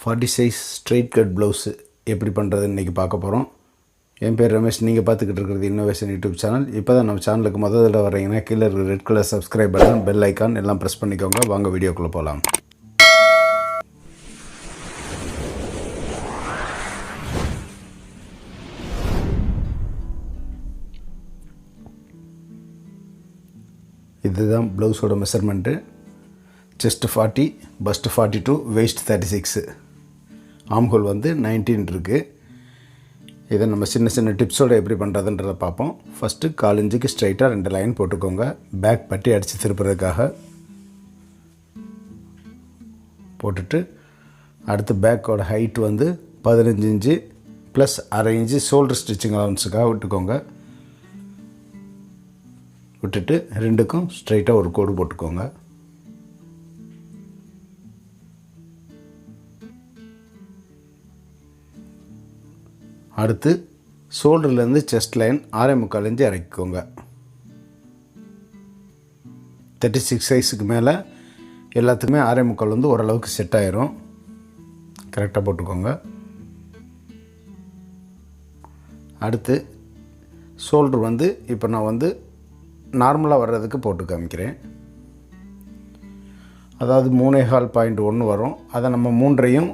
40 size straight cut blouse எப்படி பண்ணுறதுன்னு இன்றைக்கி பார்க்க போகிறோம். என் பேர் ரமேஷ். நீங்கள் பார்த்துக்கிட்டு இருக்கிறது இன்னோவேஷன் யூடியூப் சேனல். இப்போ தான் நம்ம சேனலுக்கு முதல் தடவை வரீங்கன்னா கீழே இருக்கிற red colour subscribe button, bell icon எல்லாம் ப்ரெஸ் பண்ணிக்கோங்க. வாங்க வீடியோக்குள்ளே போகலாம். இதுதான் ப்ளவுஸோட measurement. Chest 40, first 42, waist 36, armhole 19 இருக்குது. இதை நம்ம சின்ன சின்ன டிப்ஸோடு எப்படி பண்ணுறதுன்றதை பார்ப்போம். ஃபஸ்ட்டு 4 இன்ச்சுக்கு ஸ்ட்ரைட்டாக 2 லைன் போட்டுக்கோங்க. பேக் பட்டி அடித்து திருப்புறதுக்காக போட்டுட்டு, அடுத்து பேக்கோட ஹைட் 15 இன்ச்சு ப்ளஸ் அரை இன்ச்சு ஷோல்டர் ஸ்டிச்சிங் அலவன்ஸுக்காக விட்டுக்கோங்க. விட்டுட்டு ரெண்டுக்கும் ஸ்ட்ரைட்டாக ஒரு கோடு போட்டுக்கோங்க. அடுத்து ஷோல்டர்லேருந்து செஸ்ட் லைன் 6.25 இன்ச்சு இறக்கிக்கோங்க. 36 சைஸுக்கு மேலே எல்லாத்துக்குமே 6.25 ஓரளவுக்கு செட் ஆயிரும். கரெக்டாக போட்டுக்கோங்க. அடுத்து ஷோல்டர் இப்போ நான் நார்மலாக வர்றதுக்கு போட்டு காமிக்கிறேன். அதாவது 3.1 வரும். அதை நம்ம 3ஐயும்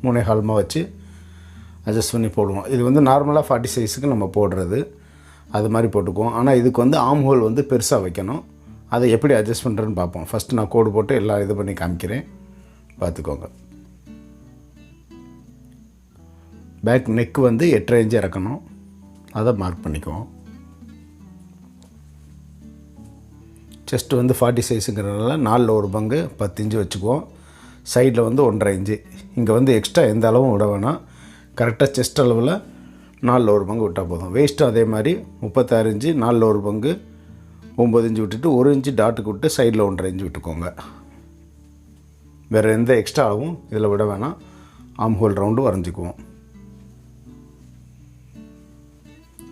3.5 வச்சு அட்ஜஸ்ட் பண்ணி போடுவோம். இது நார்மலாக 40 சைஸுக்கு நம்ம போடுறது, அது மாதிரி போட்டுக்குவோம். ஆனால் இதுக்கு ஆம் ஹோல் பெருசாக வைக்கணும். அதை எப்படி அட்ஜஸ்ட் பண்ணுறதுன்னு பார்ப்போம். ஃபஸ்ட்டு நான் கோடு போட்டு எல்லாம் இது பண்ணி காமிக்கிறேன், பார்த்துக்கோங்க. பேக் நெக் 8.5 இன்ச்சு இறக்கணும். அதை மார்க் பண்ணிக்குவோம். செஸ்ட்டு 40 சைஸுங்கிறதுனால 4 ஒரு பங்கு 10 இன்ச்சு வச்சுக்குவோம். சைடில் 1.5 இன்ச்சு. இங்கே எக்ஸ்ட்ரா எந்த அளவும் விட வேணாம். கரெக்டாக செஸ்ட் அளவில் 4 ஒரு பங்கு விட்டால் போதும். வேஸ்ட்டும் அதே மாதிரி 36 இன்ச்சு 4 ஒரு பங்கு 9 இன்ச்சு விட்டுட்டு 1 இன்ச்சு டாட்டுக்கு விட்டு சைடில் 1.5 இன்ச்சு விட்டுக்கோங்க. வேறு எந்த எக்ஸ்ட்ரா அளவும் இதில் விட வேணாம். ஆம் ஹோல் ரவுண்டு வரைஞ்சிக்குவோம்.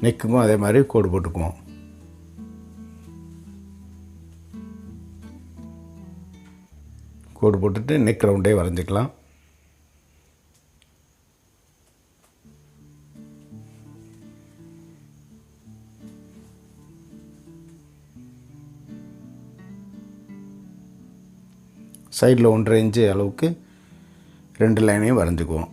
நெக்குக்கும் அதே மாதிரி கோடு போட்டுக்குவோம். கோடு போட்டுட்டு நெக் ரவுண்டே வரைஞ்சிக்கலாம். சைடில் 1.5 இன்ச்சு அளவுக்கு 2 லைனையும் வரைஞ்சிக்குவோம்.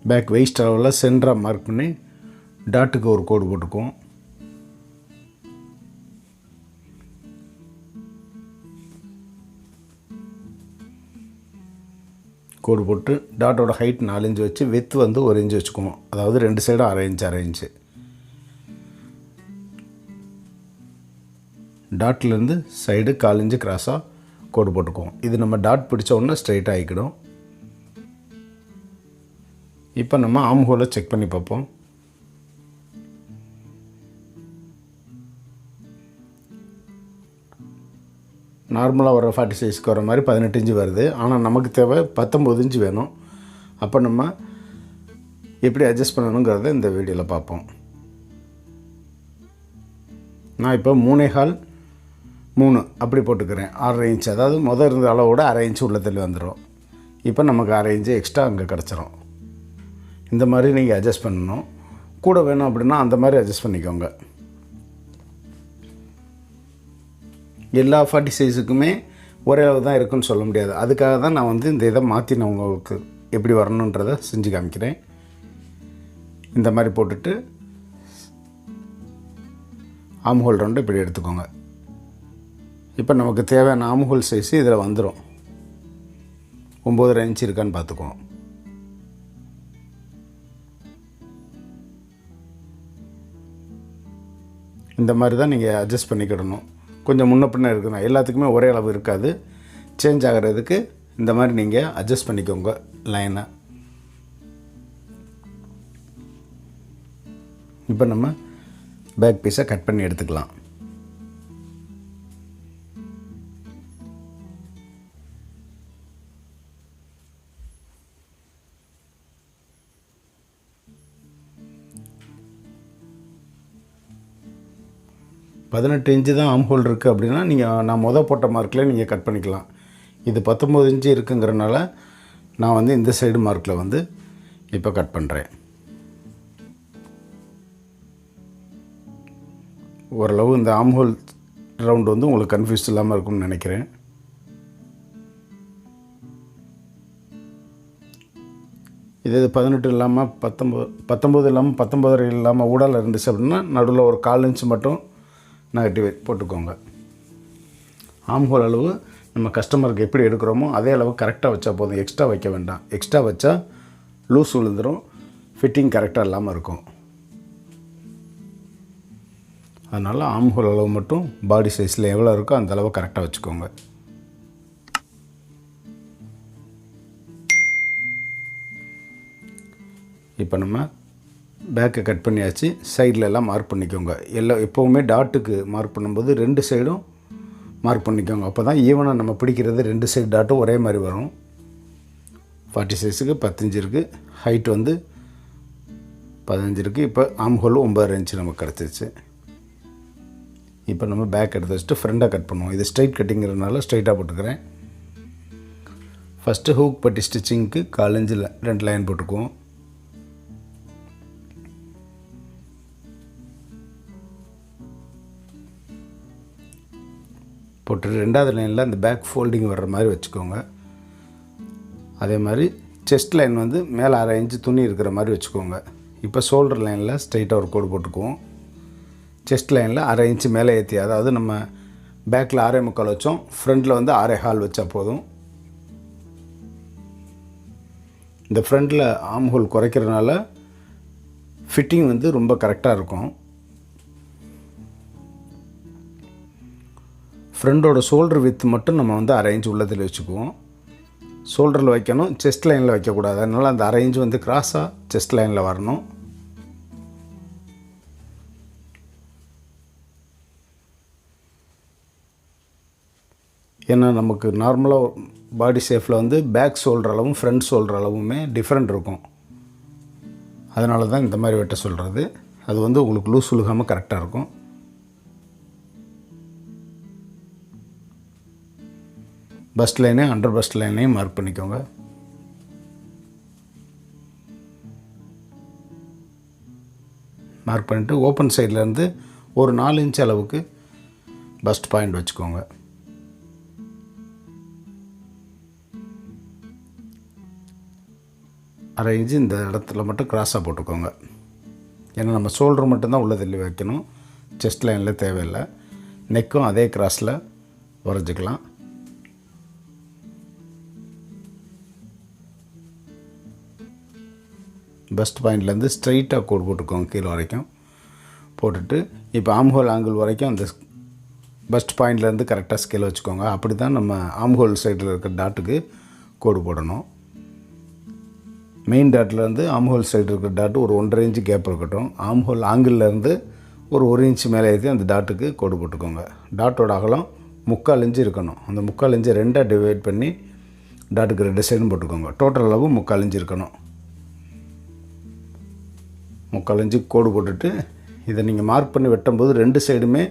பேக் வெயிஸ்ட் அளவில் சென்டராக மார்க் பண்ணி டாட்டுக்கு ஒரு கோடு போட்டுக்குவோம். கோடு போட்டு டாட்டோட ஹைட் 4 இன்ச்சு வச்சு வித் 1 இன்ச்சு வச்சுக்குவோம். அதாவது 2 சைடும் அரை இன்ச்சு. டாட்லேருந்து சைடு 4 இன்ச்சு கிராஸாக கோடு போட்டுக்குவோம். இது நம்ம டாட் பிடிச்ச உடனே ஸ்ட்ரைட்டாக ஆகிக்கிடும். இப்போ நம்ம ஆம் ஹோலை செக் பண்ணி பார்ப்போம். நார்மலாக வர 40 சைஸ்க்கு வர மாதிரி 18 இன்ச்சு வருது. ஆனால் நமக்கு தேவை 19 இன்ச்சு வேணும். அப்போ நம்ம எப்படி அட்ஜஸ்ட் பண்ணணுங்கிறத இந்த வீடியோவில் பார்ப்போம். நான் இப்போ 3.25 அப்படி போட்டுக்கிறேன். 6.5 இன்ச்சு, அதாவது முதல் இருந்த அளவோட அரை இன்ச்சு உள்ள தள்ளி வந்துடும். இப்போ நமக்கு அரை இன்ச்சு எக்ஸ்ட்ரா அங்கே கிடச்சிரும். இந்த மாதிரி நீங்கள் அட்ஜஸ்ட் பண்ணணும். கூட வேணும் அப்படின்னா அந்த மாதிரி அட்ஜஸ்ட் பண்ணிக்கோங்க. எல்லா 40 சைஸுக்குமே ஒரே அளவு தான் இருக்குன்னு சொல்ல முடியாது. அதுக்காக தான் நான் இந்த இதை மாற்றி நான் உங்களுக்கு எப்படி வரணுன்றதை செஞ்சு காமிக்கிறேன். இந்த மாதிரி போட்டுட்டு ஆம் ஹோல் ரவுண்டு இப்படி எடுத்துக்கோங்க. இப்போ நமக்கு தேவையான ஆம் ஹோல் சைஸு இதில் வந்துடும். 9.5 இன்ச்சு இருக்கான்னு பார்த்துக்குவோம். இந்த மாதிரி தான் நீங்கள் அட்ஜஸ்ட் பண்ணிக்கிடணும். கொஞ்சம் முன்ன பின்ன இருக்கணும். எல்லாத்துக்குமே ஒரே அளவு இருக்காது. சேஞ்ச் ஆகிறதுக்கு இந்த மாதிரி நீங்கள் அட்ஜஸ்ட் பண்ணிக்கோங்க லைனை. இப்போ நம்ம பேக் பீஸை கட் பண்ணி எடுத்துக்கலாம். 18 இன்ச்சு தான் ஆம் ஹோல் இருக்குது அப்படின்னா நீங்கள் நான் போட்ட மார்க்கில் நீங்கள் கட் பண்ணிக்கலாம். இது 19 இன்ச்சு இருக்குங்கிறனால நான் வந்து இந்த சைடு மார்க்கில் வந்து இப்போ கட் பண்ணுறேன். ஓரளவு இந்த ஆம் ஹோல் ரவுண்டு வந்து உங்களுக்கு கன்ஃபியூஸ் இல்லாமல் இருக்கும்னு நினைக்கிறேன். இது 18 இல்லாமல் 19 இல்லாமல் 19 இல்லாமல் ஊடால இருந்துச்சு அப்படின்னா நடுவில் ஒரு 1/4 இன்ச்சு மட்டும் நெகட்டிவ் போட்டுக்கோங்க. ஆம் ஹோல் அளவு நம்ம கஸ்டமருக்கு எப்படி எடுக்கிறோமோ அதே அளவு கரெக்டாக வச்சா போதும். எக்ஸ்ட்ரா வைக்க வேண்டாம். எக்ஸ்ட்ரா வச்சா லூஸ் விழுந்துடும், ஃபிட்டிங் கரெக்டாக இல்லாமல் இருக்கும். அதனால் ஆம் ஹோல் அளவு மட்டும் பாடி சைஸில் எவ்வளோ இருக்கோ அந்த அளவு கரெக்டாக வச்சுக்கோங்க. இப்போ நம்ம பேக்கை கட் பண்ணியாச்சு. சைடில் எல்லாம் மார்க் பண்ணிக்கோங்க. எப்போவுமே டாட்டுக்கு மார்க் பண்ணும்போது 2 சைடும் மார்க் பண்ணிக்கோங்க. அப்போ தான் ஈவனாக நம்ம பிடிக்கிறது 2 சைடு டாட்டும் ஒரே மாதிரி வரும். 40 சைஸுக்கு 10 இன்ச்சு இருக்குது, ஹைட் வந்து 15 இருக்குது. இப்போ ஆம் ஹோல் 9 இன்ச்சு நமக்கு கிடச்சிருச்சு. இப்போ நம்ம பேக் எடுத்து வச்சுட்டு ஃப்ரண்டாக கட் பண்ணுவோம். இது ஸ்ட்ரைட் கட்டிங்கிறதுனால ஸ்ட்ரைட்டாக போட்டுக்கிறேன். ஃபஸ்ட்டு ஹூக் பட்டி ஸ்டிச்சிங்க்கு 1/4 இன்ச்சில் 2 லைன் போட்டுக்குவோம். போட்டு 2வது லைனில் அந்த பேக் ஃபோல்டிங் வர்ற மாதிரி வச்சுக்கோங்க. அதே மாதிரி செஸ்ட் லைன் வந்து மேலே 1/2 இன்ச்சு துணி இருக்கிற மாதிரி வச்சுக்கோங்க. இப்போ ஷோல்டர் லைனில் ஸ்ட்ரைட்டாக ஒரு கோடு போட்டுக்குவோம். செஸ்ட் லைனில் 1/2 இன்ச்சு மேலே ஏற்றி, அதாவது நம்ம பேக்கில் 6.75 வச்சோம், ஃப்ரண்ட்டில் வந்து 6.25 வச்சா போதும். இந்த ஃப்ரண்ட்டில் ஆம் ஹோல் குறைக்கிறதுனால ஃபிட்டிங் வந்து ரொம்ப கரெக்டாக இருக்கும். ஃப்ரண்டோட ஷோல்டர் வித் மட்டும் நம்ம வந்து 1/2 இன்ச்சு உள்ளத்தில் வச்சுக்குவோம். ஷோல்டரில் வைக்கணும், செஸ்ட் லைனில் வைக்கக்கூடாது. அதனால் அந்த 1/2 இன்ச்சு வந்து கிராஸாக செஸ்ட் லைனில் வரணும். ஏன்னா நமக்கு நார்மலாக பாடி ஷேப்பில் வந்து பேக் ஷோல்டர் அளவும் ஃப்ரண்ட் ஷோல்டர் அளவுமே டிஃப்ரெண்ட் இருக்கும். அதனால தான் இந்த மாதிரி வெட்ட சொல்கிறது. அது வந்து உங்களுக்கு லூஸ் விழுகாமல் கரெக்டாக இருக்கும். பஸ்ட் லைனையும் அண்டர் பஸ்ட் லைனையும் மார்க் பண்ணிக்கோங்க. மார்க் பண்ணிவிட்டு ஓப்பன் சைட்லேருந்து ஒரு 4 இன்ச் அளவுக்கு பஸ்ட் பாயிண்ட் வச்சுக்கோங்க. அரை இன்ச்சு இந்த இடத்துல மட்டும் கிராஸாக போட்டுக்கோங்க. ஏன்னா நம்ம ஷோல்டர் மட்டும்தான் உள்ள தள்ளி வைக்கணும், செஸ்ட் லைனில் தேவையில்லை. நெக்கும் அதே கிராஸில் வரைஞ்சிக்கலாம். பஸ்ட் பாயிண்ட்லேருந்து ஸ்ட்ரைட்டாக கோடு போட்டுக்கோங்க கீழே வரைக்கும். போட்டுட்டு இப்போ ஆம் ஹோல் ஆங்கிள் வரைக்கும் அந்த பஸ்ட் பாயிண்ட்லேருந்து கரெக்டாக ஸ்கேல் வச்சுக்கோங்க. அப்படி தான் நம்ம ஆம் ஹோல் சைடில் இருக்கிற டாட்டுக்கு கோடு போடணும். மெயின் டாட்லேருந்து ஆம் ஹோல் சைடு இருக்கிற டாட்டு ஒரு 1.5 இன்ச்சு கேப் இருக்கட்டும். ஆம் ஹோல் ஆங்கிள்லேருந்து ஒரு 1 இன்ச்சு மேலே ஏற்றி அந்த டாட்டுக்கு கோடு போட்டுக்கோங்க. டாட்டோட அகலம் 3/4 இன்ச்சு இருக்கணும். அந்த 3/4 இன்ச்சை 2ஆக டிவைட் பண்ணி டாட்டுக்கு 2 சைடும் போட்டுக்கோங்க. டோட்டல் அளவு 3/4 இன்ச்சு இருக்கணும். 3/4 இன்ச்சு கோடு போட்டுட்டு இதை நீங்கள் மார்க் பண்ணி வெட்டும்போது 2 சைடுமே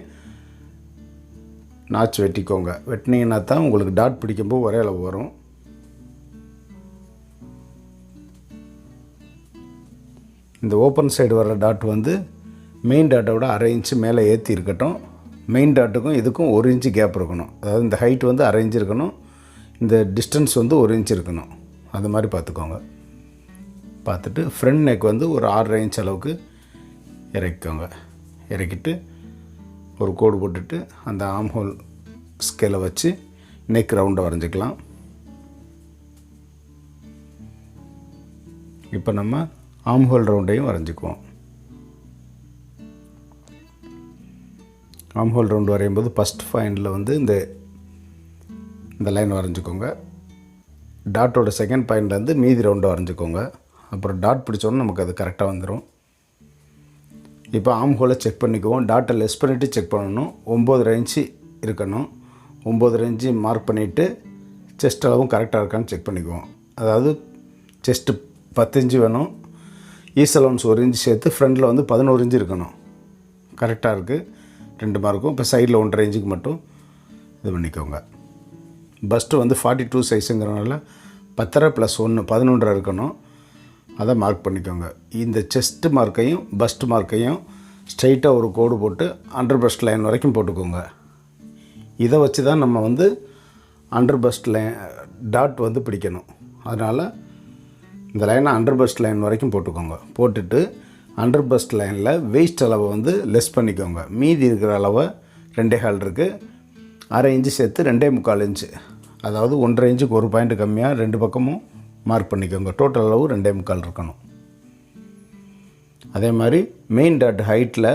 நாச் வெட்டிக்கோங்க. வெட்டினீங்கன்னா தான் உங்களுக்கு டாட் பிடிக்கும்போது ஒரே அளவு வரும். இந்த ஓப்பன் சைடு வர்ற டாட் வந்து மெயின் டாட்டை விட 1/2 இன்ச்சு மேலே ஏற்றி இருக்கட்டும். மெயின் டாட்டுக்கும் இதுக்கும் 1 இன்ச்சு கேப் இருக்கணும். அதாவது இந்த ஹைட் வந்து 1/2 இன்ச்சு இருக்கணும், இந்த டிஸ்டன்ஸ் வந்து 1 இன்ச்சு இருக்கணும். அது மாதிரி பார்த்துக்கோங்க. பார்த்துட்டு ஃப்ரண்ட் நெக் வந்து ஒரு 6.5 இன்ச் அளவுக்கு இறக்கிக்கோங்க. இறக்கிட்டு ஒரு கோடு போட்டுட்டு அந்த ஆம் ஹோல் ஸ்கேலை வச்சு நெக் ரவுண்டை வரைஞ்சிக்கலாம். இப்போ நம்ம ஆம் ஹோல் ரவுண்டையும் வரைஞ்சிக்குவோம். ஆம் ஹோல் ரவுண்டு வரையும்போது ஃபஸ்ட் பாயிண்டில் வந்து இந்த லைன் வரைஞ்சிக்கோங்க. டாட்டோட செகண்ட் பாயிண்ட்லேருந்து மீதி ரவுண்டை வரைஞ்சிக்கோங்க. அப்புறம் டாட் பிடிச்சோன்னா நமக்கு அது கரெக்டாக வந்துடும். இப்போ ஆம் ஹோலை செக் பண்ணிக்குவோம். டாட்டை லெஸ் பண்ணிவிட்டு செக் பண்ணணும். 9.5 இன்ச்சு இருக்கணும். 9.5 இன்ச்சு மார்க் பண்ணிவிட்டு செஸ்ட் அளவும் கரெக்டாக இருக்கான்னு செக் பண்ணிக்குவோம். அதாவது செஸ்ட்டு 10 இன்ச்சு வேணும், ஈஸ் அலவுன்ஸ் 1 இன்ச்சு சேர்த்து ஃப்ரண்டில் வந்து 11 இன்ச்சு இருக்கணும். கரெக்டாக இருக்குது. 2 மார்க்கும். இப்போ சைடில் 1.5 இன்ச்சுக்கு மட்டும் இது பண்ணிக்கோங்க. பஸ்ட்டு வந்து 42 சைஸுங்கிறனால 10.5 + 1 11.5 இருக்கணும். அதை மார்க் பண்ணிக்கோங்க. இந்த செஸ்ட் மார்க்கையும் பஸ்ட் மார்க்கையும் ஸ்ட்ரைட்டாக ஒரு கோடு போட்டு அண்டர் பஸ்ட் லைன் வரைக்கும் போட்டுக்கோங்க. இதை வச்சு தான் நம்ம வந்து அண்டர் பஸ்ட் லைன் டாட் வந்து பிடிக்கணும். அதனால் இந்த லைனை அண்டர் பஸ்ட் லைன் வரைக்கும் போட்டுக்கோங்க. போட்டுட்டு அண்டர் பஸ்ட் லைனில் வேஸ்ட் அளவை வந்து லெஸ் பண்ணிக்கோங்க. மீதி இருக்கிற அளவை 2.25 இருக்குது, 1/2 இன்ச்சு சேர்த்து 2.25 இன்ச்சு, அதாவது 1.5 இன்ச்சுக்கு ஒரு பாயிண்ட் கம்மியாக 2 பக்கமும் மார்க் பண்ணிக்கோங்க. டோட்டல் அளவு 2.25 இருக்கணும். அதே மாதிரி மெயின் டாட் ஹைட்டில்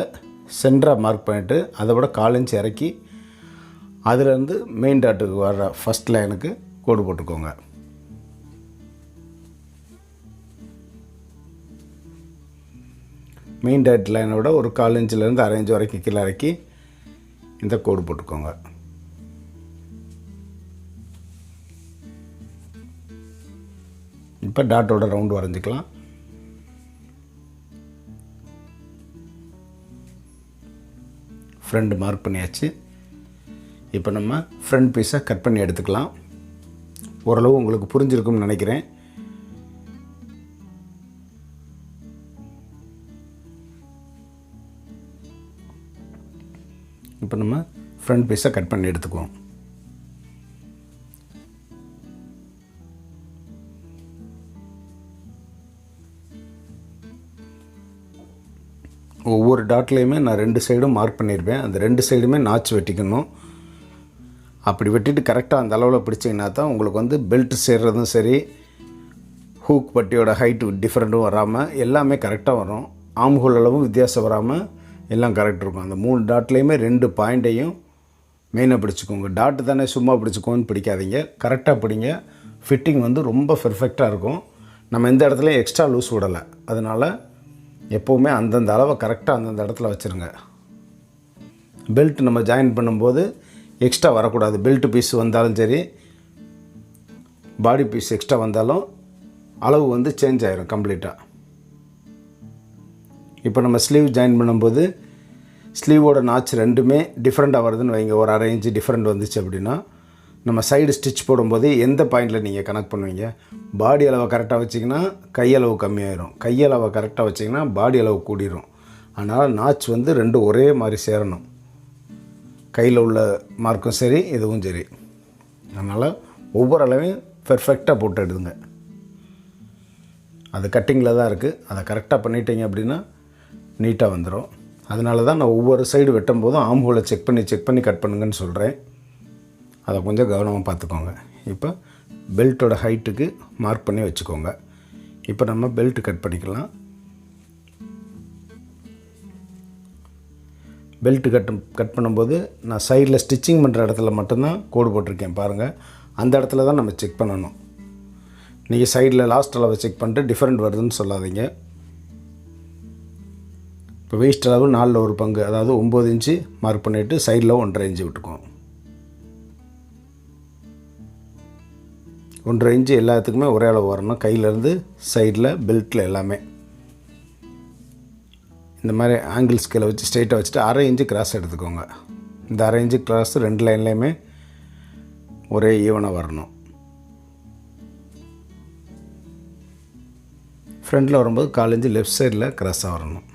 சென்டராக மார்க் பண்ணிவிட்டு அதை விட 1/4 இன்ச்சு இறக்கி அதிலேருந்து மெயின் டாட்டுக்கு வர்ற ஃபஸ்ட் லைனுக்கு கோடு போட்டுக்கோங்க. மெயின் டாட் லைனை விட ஒரு 1/4 இன்ச்சிலேருந்து 1/2 இன்ச்சு வரைக்கும் கீழே இறக்கி இந்த கோடு போட்டுக்கோங்க. இப்போ டாட்டோட ரவுண்டு வரைஞ்சிக்கலாம். ஃப்ரண்ட் மார்க் பண்ணியாச்சு. இப்போ நம்ம ஃப்ரண்ட் பீஸை கட் பண்ணி எடுத்துக்கலாம். ஓரளவு உங்களுக்கு புரிஞ்சிருக்கும்னு நினைக்கிறேன். இப்போ நம்ம ஃப்ரண்ட் பீஸை கட் பண்ணி எடுத்துக்குவோம். ஒவ்வொரு டாட்லேயுமே நான் 2 சைடும் மார்க் பண்ணியிருப்பேன். அந்த 2 சைடுமே நாச்சு வெட்டிக்கணும். அப்படி வெட்டிட்டு கரெக்டாக அந்த அளவில் பிடிச்சிங்கன்னா தான் உங்களுக்கு வந்து பெல்ட் சேர்றதும் சரி, ஹூக் பட்டியோட ஹைட்டு டிஃப்ரெண்ட்டும் வராமல் எல்லாமே கரெக்டாக வரும். ஆம்ஹோல் அளவும் வித்தியாசம் வராமல் எல்லாம் கரெக்ட் இருக்கும். அந்த 3 டாட்லேயுமே 2 பாயிண்ட்டையும் மெயினாக பிடிச்சிக்கோங்க. டாட்டு தானே சும்மா பிடிச்சிக்கோன்னு பிடிக்காதீங்க, கரெக்டாக பிடிங்க. ஃபிட்டிங் வந்து ரொம்ப பெர்ஃபெக்டாக இருக்கும். நம்ம எந்த இடத்துலையும் எக்ஸ்ட்ரா லூஸ் விடலை. அதனால் எப்போவுமே அந்தந்த அளவை கரெக்டாக அந்தந்த இடத்துல வச்சுருங்க. பெல்ட் நம்ம ஜாயின் பண்ணும்போது எக்ஸ்ட்ரா வரக்கூடாது. பெல்ட் பீஸ் வந்தாலும் சரி, பாடி பீஸ் எக்ஸ்ட்ரா வந்தாலும் அளவு வந்து சேஞ்ச் ஆகிரும் கம்ப்ளீட்டாக. இப்போ நம்ம ஸ்லீவ் ஜாயின் பண்ணும்போது ஸ்லீவோட நாச் 2மே டிஃப்ரெண்ட்டாக வருதுன்னு வைங்க. ஒரு 1/2 இன்ச்சு டிஃப்ரெண்ட் வந்துச்சு அப்படின்னா நம்ம சைடு ஸ்டிச் போடும்போது எந்த பாயிண்டில் நீங்கள் கனெக்ட் பண்ணுவீங்க? பாடி அளவை கரெக்டாக வச்சிங்கன்னா கையளவு கம்மியாயிரும், கையளவை கரெக்டாக வச்சிங்கன்னா பாடி அளவு கூடிரும். அதனால் நாச் வந்து 2 ஒரே மாதிரி சேரணும். கையில் உள்ள மார்க்கும் சரி, இதுவும் சரி. அதனால் ஒவ்வொரு அளவையும் பெர்ஃபெக்டாக போட்டு எடுங்க. அது கட்டிங்கில் தான் இருக்குது. அதை கரெக்டாக பண்ணிட்டீங்க அப்படின்னா நீட்டாக வந்துடும். அதனால தான் நான் ஒவ்வொரு சைடு வெட்டும் போதும் ஆம்ஹோலை செக் பண்ணி கட் பண்ணுங்கன்னு சொல்கிறேன். அதை கொஞ்சம் கவனமாக பார்த்துக்கோங்க. இப்போ பெல்ட்டோட ஹைட்டுக்கு மார்க் பண்ணி வச்சுக்கோங்க. இப்போ நம்ம பெல்ட் கட் பண்ணிக்கலாம். பெல்ட் கட் பண்ணும்போது நான் சைடில் ஸ்டிச்சிங் பண்ணுற இடத்துல மட்டும்தான் கோடு போட்டிருக்கேன் பாருங்கள். அந்த இடத்துல தான் நம்ம செக் பண்ணணும். நீங்கள் சைடில் லாஸ்ட் அளவை செக் பண்ணிட்டு டிஃப்ரெண்ட் வருதுன்னு சொல்லாதீங்க. இப்போ வேஸ்ட் அளவு 4ல் ஒரு பங்கு, அதாவது 9 இன்ச்சு மார்க் பண்ணிவிட்டு சைடில் 1.5 இன்ச்சு விட்டுக்குவோம். 1.5 இன்ச்சு எல்லாத்துக்குமே ஒரே அளவு வரணும். கையிலேருந்து சைடில் பெல்ட்டில் எல்லாமே இந்த மாதிரி ஆங்கிள் ஸ்கேலை வச்சு ஸ்ட்ரெயிட்டாக வச்சுட்டு 1/2 இன்ச்சு கிராஸ் எடுத்துக்கோங்க. இந்த 1/2 இன்ச்சு கிராஸ் 2 லைன்லேயுமே ஒரே ஈவனாக வரணும். ஃப்ரண்ட்டில் வரும்போது 1/4 இன்ச்சு லெஃப்ட் சைடில் கிராஸாக வரணும்.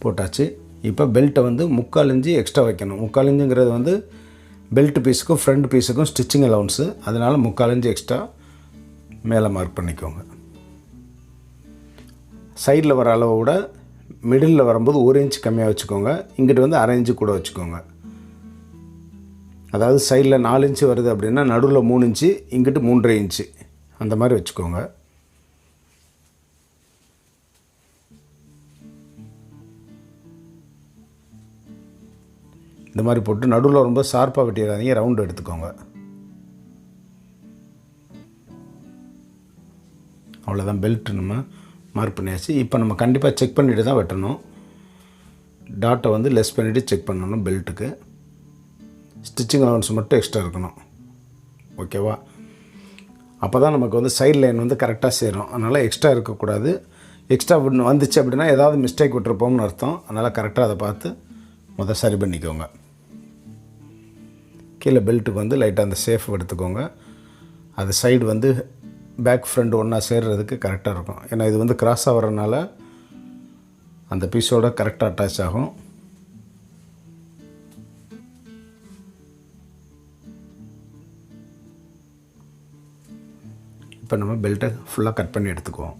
போட்டாச்சு. இப்போ பெல்ட்டை வந்து 3/4 இன்ச்சு எக்ஸ்ட்ரா வைக்கணும். 3/4 இன்ச்சுங்கிறது வந்து பெல்ட் பீஸுக்கும் ஃப்ரண்ட் பீஸுக்கும் ஸ்டிச்சிங் அலவுன்ஸு. அதனால் 3/4 இன்ச்சு எக்ஸ்ட்ரா மேலே மார்க் பண்ணிக்கோங்க. சைடில் வர அளவை விட மிடில் வரும்போது 1 இன்ச்சு கம்மியாக வச்சுக்கோங்க. இங்கிட்டு வந்து 1/2 இன்ச்சு கூட வச்சுக்கோங்க. அதாவது சைடில் 4 இன்ச்சு வருது அப்படின்னா நடுவில் 3 இன்ச்சு, இங்கிட்டு 3.5 இன்ச்சு அந்த மாதிரி வச்சுக்கோங்க. இந்த மாதிரி போட்டு நடுவில் ரொம்ப ஷார்ப்பாக வெட்டிடாதீங்க, ரவுண்டு எடுத்துக்கோங்க. அவ்வளோதான், பெல்ட் நம்ம மார்க் பண்ணியாச்சு. இப்போ நம்ம கண்டிப்பாக செக் பண்ணிவிட்டு தான் வெட்டணும். டாட்டை வந்து லெஸ் பண்ணிவிட்டு செக் பண்ணணும். பெல்ட்டுக்கு ஸ்டிச்சிங் அலவன்ஸ் மட்டும் எக்ஸ்ட்ரா இருக்கணும். ஓகேவா? அப்போ தான் நமக்கு வந்து சைட் லைன் வந்து கரெக்டாக சேரும். அதனால் எக்ஸ்ட்ரா இருக்கக்கூடாது. எக்ஸ்ட்ரா வந்துச்சு அப்படின்னா ஏதாவது மிஸ்டேக் விட்டுருப்போம்னு அர்த்தம். அதனால் கரெக்டாக அதை பார்த்து சரி பண்ணிக்கோங்க. கீழே பெல்ட்டுக்கு வந்து லைட்டாக அந்த சேஃப் எடுத்துக்கோங்க. அது சைடு வந்து பேக் ஃப்ரண்ட் ஒன்றா சேர்றதுக்கு கரெக்டாக இருக்கும். ஏன்னா இது வந்து கிராஸ் ஆகிறதுனால அந்த பீஸோட கரெக்டாக அட்டாச் ஆகும். இப்போ நம்ம பெல்ட்டை ஃபுல்லாக கட் பண்ணி எடுத்துக்குவோம்.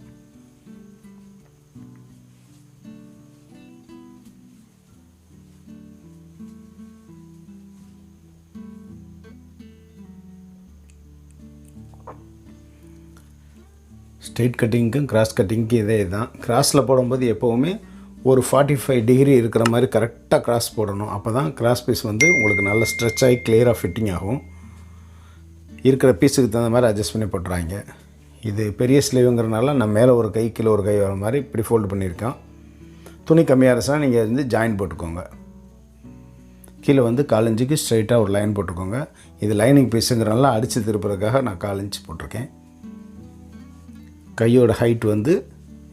ஸ்ட்ரெயிட் கட்டிங்க்கும் கிராஸ் கட்டிங்க்கும் இதே தான். கிராஸில் போடும்போது எப்போவுமே ஒரு 45 டிகிரி இருக்கிற மாதிரி கரெக்டாக கிராஸ் போடணும். அப்போ தான் கிராஸ் பீஸ் வந்து உங்களுக்கு நல்ல ஸ்ட்ரெச் ஆகி கிளியராக ஃபிட்டிங் ஆகும். இருக்கிற பீஸுக்கு தகுந்த மாதிரி அட்ஜஸ்ட் பண்ணி போட்டுறாங்க. இது பெரிய ஸ்லீவுங்கிறனால நான் மேலே ஒரு கை கீழே ஒரு கை வர மாதிரி இப்படி ஃபோல்டு பண்ணியிருக்கேன். துணி கம்மியாக இருந்துச்சுன்னா நீங்கள் வந்து ஜாயின் போட்டுக்கோங்க. கீழே வந்து 4 இன்ச்சுக்கு ஸ்ட்ரைட்டாக ஒரு லைன் போட்டுக்கோங்க. இது லைனிங் பீஸுங்கிறனால அடித்து திருப்புறதுக்காக நான் 4 இன்ச்சு போட்டிருக்கேன். கையோட ஹைட் வந்து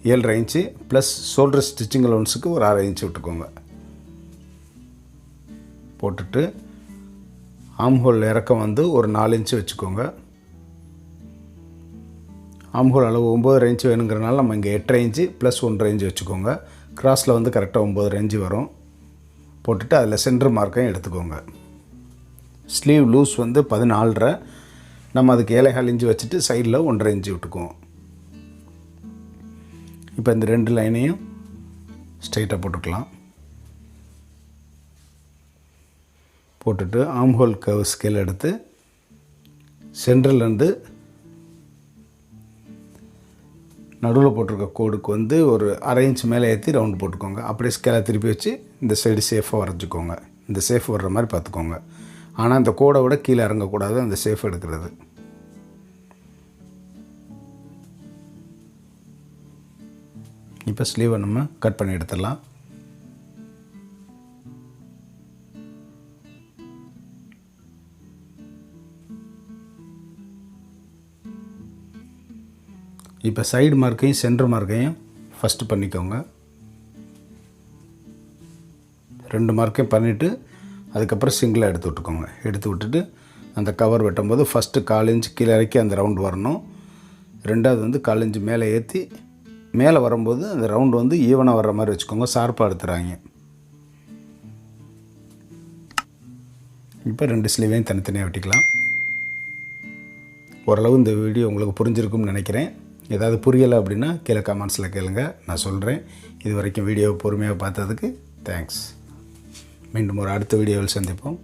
7.5 இன்ச்சு ப்ளஸ் ஷோல்டர் ஸ்டிச்சிங் அலோன்ஸுக்கு ஒரு 6 இன்ச்சு விட்டுக்கோங்க. போட்டுட்டு ஆம்ஹோல் இறக்கம் வந்து ஒரு 4 இன்ச்சு வச்சுக்கோங்க. ஆம்ஹோல் அளவு 9.5 இன்ச்சு வேணுங்கிறனால நம்ம இங்கே 8.5 இன்ச்சு ப்ளஸ் 1.5 இன்ச்சு வச்சுக்கோங்க. கிராஸில் வந்து கரெக்டாக 9.5 இன்ச்சு வரும். போட்டுட்டு அதில் சென்டர் மார்க்கையும் எடுத்துக்கோங்க. ஸ்லீவ் லூஸ் வந்து 14.5. நம்ம அதுக்கு 7.25 இன்ச்சு வச்சுட்டு சைடில் 1.5 இன்ச்சு விட்டுக்குவோம். இப்போ இந்த 2 லைனையும் ஸ்ட்ரைட்டாக போட்டுக்கலாம். போட்டுட்டு ஆம்ஹோல் கர்வ் ஸ்கேல் எடுத்து சென்டர்லேருந்து நடுவில் போட்டிருக்க கோடுக்கு வந்து ஒரு 1/2 இன்ச் மேலே ஏற்றி ரவுண்டு போட்டுக்கோங்க. அப்படியே ஸ்கேலை திருப்பி வச்சு இந்த சைடு சேஃபாக வரைஞ்சிக்கோங்க. இந்த சேஃப் வர்ற மாதிரி பார்த்துக்கோங்க. ஆனால் இந்த கோடை விட கீழே இறங்கக்கூடாது அந்த சேஃப் எடுக்கிறது. இப்போ ஸ்லீவை நம்ம கட் பண்ணி எடுத்துடலாம். இப்போ சைடு மார்க்கையும் சென்டர் மார்க்கையும் ஃபஸ்ட்டு பண்ணிக்கோங்க. 2 மார்க்கையும் பண்ணிவிட்டு அதுக்கப்புறம் சிங்கிளாக எடுத்து விட்டுக்கோங்க. எடுத்து விட்டுட்டு அந்த கவர் வெட்டும்போது ஃபஸ்ட்டு 4 இன்ச்சு கீழே இறக்கி அந்த ரவுண்டு வரணும். ரெண்டாவது வந்து 4 இன்ச்சு மேலே ஏற்றி மேலே வரும்போது அந்த ரவுண்டு வந்து ஈவனாக வர்ற மாதிரி வச்சுக்கோங்க. ஷார்ப்பாக எடுத்துறாங்க. இப்போ 2 ஸ்லீவையும் தனித்தனியாக வெட்டிக்கலாம். ஓரளவு இந்த வீடியோ உங்களுக்கு புரிஞ்சிருக்கும்னு நினைக்கிறேன். ஏதாவது புரியலை அப்படின்னா கீழே கமெண்ட்ஸில் கேளுங்க, நான் சொல்கிறேன். இது வரைக்கும் வீடியோவை பொறுமையாக பார்த்ததுக்கு தேங்க்ஸ். மீண்டும் ஒரு அடுத்த வீடியோவில் சந்திப்போம்.